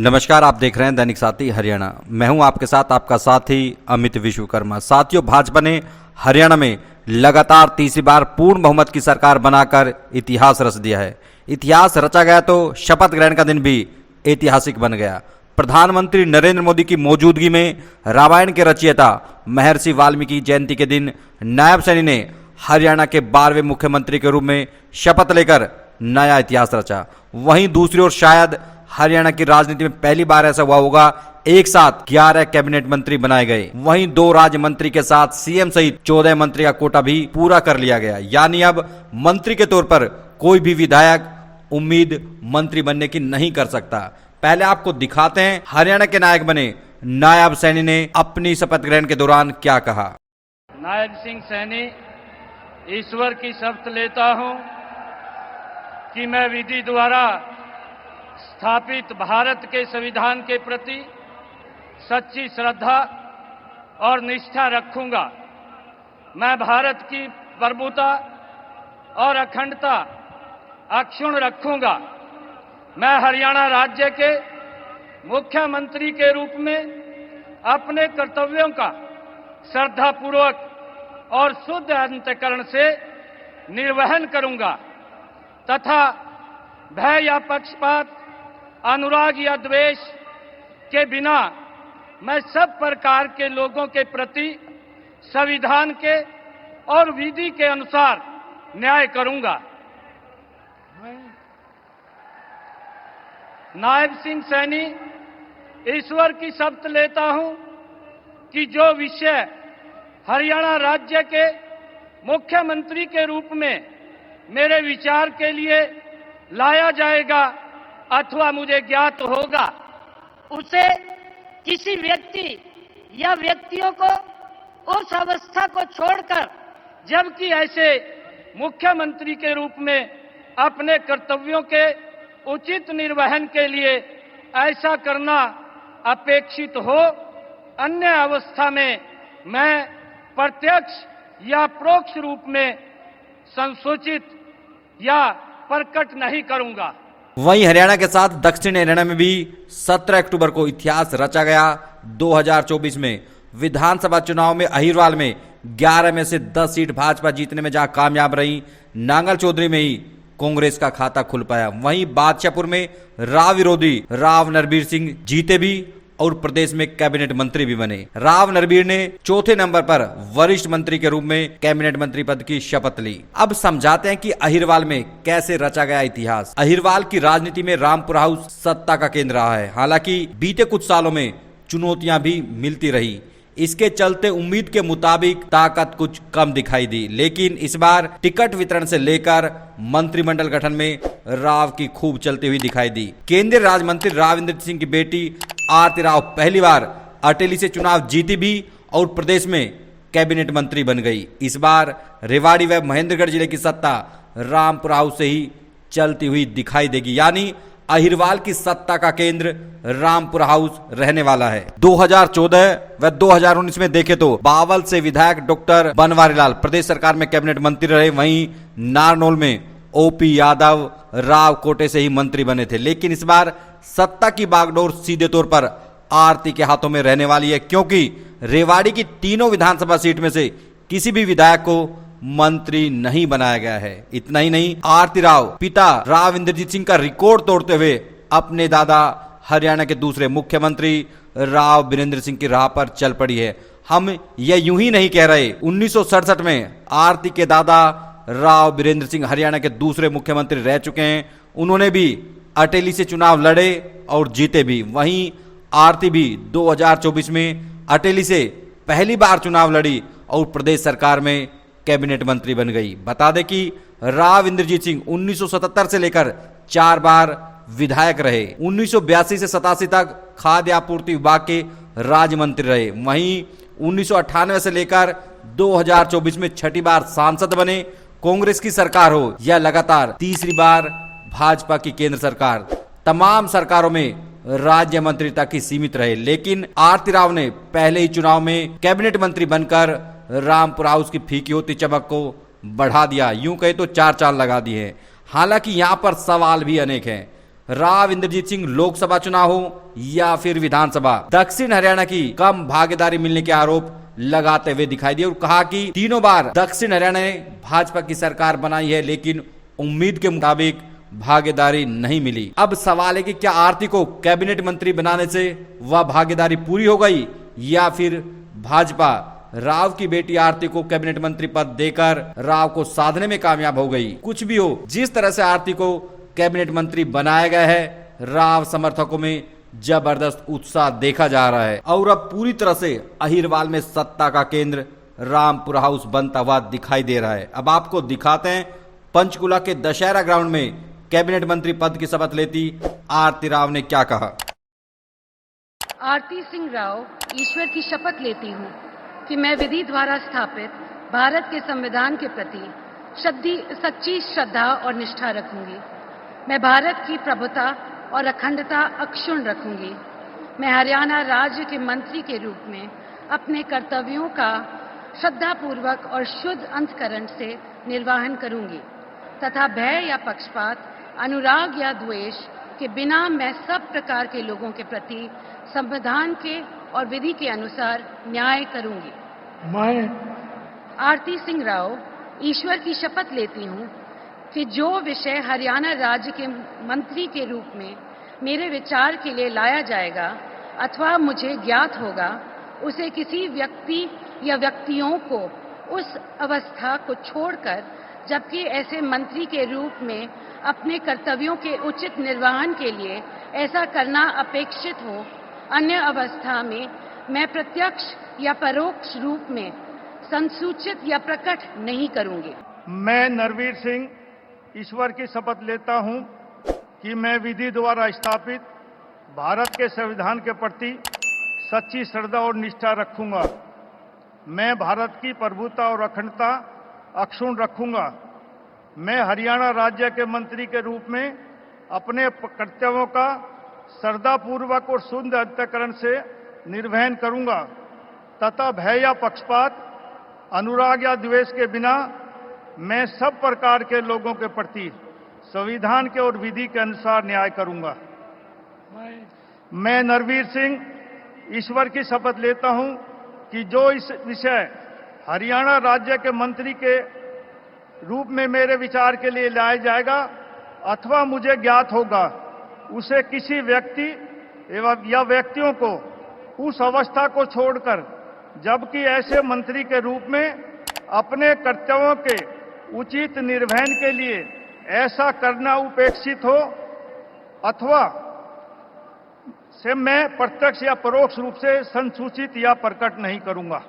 नमस्कार, आप देख रहे हैं दैनिक साथी हरियाणा। मैं हूं आपके साथ आपका साथी अमित विश्वकर्मा। साथियों, भाजपा ने हरियाणा में लगातार तीसरी बार पूर्ण बहुमत की सरकार बनाकर इतिहास रच दिया है। इतिहास रचा गया तो शपथ ग्रहण का दिन भी ऐतिहासिक बन गया। प्रधानमंत्री नरेंद्र मोदी की मौजूदगी में रामायण के रचयिता महर्षि वाल्मीकि जयंती के दिन नायब सैनी ने हरियाणा के 12वें मुख्यमंत्री के रूप में शपथ लेकर नया इतिहास रचा। वहीं दूसरी ओर शायद हरियाणा की राजनीति में पहली बार ऐसा हुआ होगा, एक साथ 11 कैबिनेट मंत्री बनाए गए। वहीं 2 राज्य मंत्री के साथ सीएम सहित 14 मंत्री का कोटा भी पूरा कर लिया गया। यानी अब मंत्री के तौर पर कोई भी विधायक उम्मीद मंत्री बनने की नहीं कर सकता। पहले आपको दिखाते हैं हरियाणा के नायक बने नायब सैनी ने अपनी शपथ ग्रहण के दौरान क्या कहा। नायब सिंह सैनी ईश्वर की शपथ लेता हूं कि मैं विधि द्वारा स्थापित भारत के संविधान के प्रति सच्ची श्रद्धा और निष्ठा रखूंगा। मैं भारत की प्रभुता और अखंडता अक्षुण्ण रखूंगा। मैं हरियाणा राज्य के मुख्यमंत्री के रूप में अपने कर्तव्यों का श्रद्धापूर्वक और शुद्ध अंतःकरण से निर्वहन करूंगा तथा भय या पक्षपात, अनुराग या द्वेष के बिना मैं सब प्रकार के लोगों के प्रति संविधान के और विधि के अनुसार न्याय करूंगा। नायब सिंह सैनी ईश्वर की शपथ लेता हूं कि जो विषय हरियाणा राज्य के मुख्यमंत्री के रूप में मेरे विचार के लिए लाया जाएगा अथवा मुझे ज्ञात होगा, उसे किसी व्यक्ति या व्यक्तियों को उस अवस्था को छोड़कर, जबकि ऐसे मुख्यमंत्री के रूप में अपने कर्तव्यों के उचित निर्वहन के लिए ऐसा करना अपेक्षित हो, अन्य अवस्था में मैं प्रत्यक्ष या परोक्ष रूप में संसूचित या प्रकट नहीं करूंगा। वहीं हरियाणा के साथ दक्षिण हरियाणा में भी 17 अक्टूबर को इतिहास रचा गया। 2024 में विधानसभा चुनाव में अहिरवाल में 11 में से 10 सीट भाजपा जीतने में जहां कामयाब रही, नांगल चौधरी में ही कांग्रेस का खाता खुल पाया। वहीं बादशाहपुर में राव विरोधी राव नरबीर सिंह जीते भी और प्रदेश में कैबिनेट मंत्री भी बने। राव नरबीर ने चौथे नंबर पर वरिष्ठ मंत्री के रूप में कैबिनेट मंत्री पद की शपथ ली। अब समझाते हैं कि अहिरवाल में कैसे रचा गया इतिहास। अहिरवाल की राजनीति में रामपुर हाउस सत्ता का केंद्र रहा है। हालांकि बीते कुछ सालों में चुनौतियां भी मिलती रही। इसके चलते उम्मीद के मुताबिक ताकत कुछ कम दिखाई दी, लेकिन इस बार टिकट वितरण से लेकर मंत्रिमंडल गठन में राव की खूब चलती हुई दिखाई दी। केंद्रीय राज्य मंत्री राव इंद्रजीत सिंह की बेटी आरती राव पहली बार अटेली से चुनाव जीती भी और प्रदेश में कैबिनेट मंत्री बन गई। इस बार रेवाड़ी व महेंद्रगढ़ जिले की सत्ता रामपुर हाउस से ही चलती हुई दिखाई देगी। यानी अहिरवाल की सत्ता का केंद्र रामपुर हाउस रहने वाला है। 2014 व 2019 में देखे तो बावल से विधायक डॉक्टर बनवारी लाल प्रदेश सरकार में कैबिनेट मंत्री रहे। वहीं नारनौल में ओपी यादव राव कोटे से ही मंत्री बने थे। लेकिन इस बार सत्ता की बागडोर सीधे तौर पर आरती के हाथों में रहने वाली है, क्योंकि रेवाड़ी की तीनों विधानसभा सीट में से किसी भी विधायक को मंत्री नहीं बनाया गया है। इतना ही नहीं, आरती राव पिता राव इंद्रजीत सिंह का रिकॉर्ड तोड़ते हुए अपने दादा हरियाणा के दूसरे मुख्यमंत्री राव बीरेंद्र सिंह की राह पर चल पड़ी है। हम यह यूं ही नहीं कह रहे। 1967 में आरती के दादा राव बीरेंद्र सिंह हरियाणा के दूसरे मुख्यमंत्री रह चुके हैं। उन्होंने भी अटेली से चुनाव लड़े और जीते भी। वहीं आरती भी 2024 में अटेली से पहली बार चुनाव लड़ी और प्रदेश सरकार में कैबिनेट मंत्री बन गई। बता दें कि राव इंद्रजीत सिंह 1977 से लेकर 4 बार विधायक रहे। 1982 से 87 तक खाद्य आपूर्ति विभाग के राज्य मंत्री रहे। वहीं 1998 से लेकर 2024 में 6ठी बार सांसद बने। कांग्रेस की सरकार हो या लगातार तीसरी बार भाजपा की केंद्र सरकार, तमाम सरकारों में राज्य मंत्री तक ही सीमित रहे। लेकिन आरती राव ने पहले ही चुनाव में कैबिनेट मंत्री बनकर रामपुर हाउस की फीकी होती चमक को बढ़ा दिया। यूं कहे तो 4 चांद लगा दिए हैं। हालांकि यहां पर सवाल भी अनेक हैं। राव इंद्रजीत सिंह लोकसभा चुनाव हो या फिर विधानसभा, दक्षिण हरियाणा की कम भागीदारी मिलने के आरोप लगाते हुए दिखाई दिए और कहा कि तीनों बार दक्षिण हरियाणा ने भाजपा की सरकार बनाई है लेकिन उम्मीद के मुताबिक भागीदारी नहीं मिली। अब सवाल है कि क्या आरती को कैबिनेट मंत्री बनाने से वह भागीदारी पूरी हो गई या फिर भाजपा राव की बेटी आरती को कैबिनेट मंत्री पद देकर राव को साधने में कामयाब हो गई। कुछ भी हो, जिस तरह से आरती को कैबिनेट मंत्री बनाया गया है, राव समर्थकों में जबरदस्त उत्साह देखा जा रहा है और अब पूरी तरह से अहिरवाल में सत्ता का केंद्र रामपुर हाउस बनता हुआ दिखाई दे रहा है। अब आपको दिखाते हैं पंचकुला के दशहरा ग्राउंड में कैबिनेट मंत्री पद की शपथ लेती आरती राव ने क्या कहा। आरती सिंह राव ईश्वर की शपथ लेती हूँ कि मैं विधि द्वारा स्थापित भारत के संविधान के प्रति सच्ची श्रद्धा और निष्ठा रखूंगी। मैं भारत की प्रभुता और अखंडता अक्षुण्ण रखूंगी। मैं हरियाणा राज्य के मंत्री के रूप में अपने कर्तव्यों का श्रद्धापूर्वक और शुद्ध अंतःकरण से निर्वहन करूंगी तथा भय या पक्षपात, अनुराग या द्वेष के बिना मैं सब प्रकार के लोगों के प्रति संविधान के और विधि के अनुसार न्याय करूंगी। मैं आरती सिंह राव ईश्वर की शपथ लेती हूँ कि जो विषय हरियाणा राज्य के मंत्री के रूप में मेरे विचार के लिए लाया जाएगा अथवा मुझे ज्ञात होगा, उसे किसी व्यक्ति या व्यक्तियों को उस अवस्था को छोड़कर, जबकि ऐसे मंत्री के रूप में अपने कर्तव्यों के उचित निर्वहन के लिए ऐसा करना अपेक्षित हो, अन्य अवस्था में मैं प्रत्यक्ष या परोक्ष रूप में संसूचित या प्रकट नहीं करूंगी। मैं नरवीर सिंह ईश्वर की शपथ लेता हूं कि मैं विधि द्वारा स्थापित भारत के संविधान के प्रति सच्ची श्रद्धा और निष्ठा रखूंगा। मैं भारत की प्रभुता और अखंडता अक्षुण्ण रखूंगा। मैं हरियाणा राज्य के मंत्री के रूप में अपने कर्तव्यों का श्रद्धापूर्वक और शुद्ध अंतःकरण से निर्वहन करूंगा तथा भय या पक्षपात, अनुराग या द्वेष के बिना मैं सब प्रकार के लोगों के प्रति संविधान के और विधि के अनुसार न्याय करूंगा। मैं नरवीर सिंह ईश्वर की शपथ लेता हूं कि जो इस विषय हरियाणा राज्य के मंत्री के रूप में मेरे विचार के लिए लाया जाएगा अथवा मुझे ज्ञात होगा, उसे किसी व्यक्ति या व्यक्तियों को उस अवस्था को छोड़कर, जबकि ऐसे मंत्री के रूप में अपने कर्तव्यों के उचित निर्वहन के लिए ऐसा करना उपेक्षित हो अथवा से मैं प्रत्यक्ष या परोक्ष रूप से संसूचित या प्रकट नहीं करूंगा।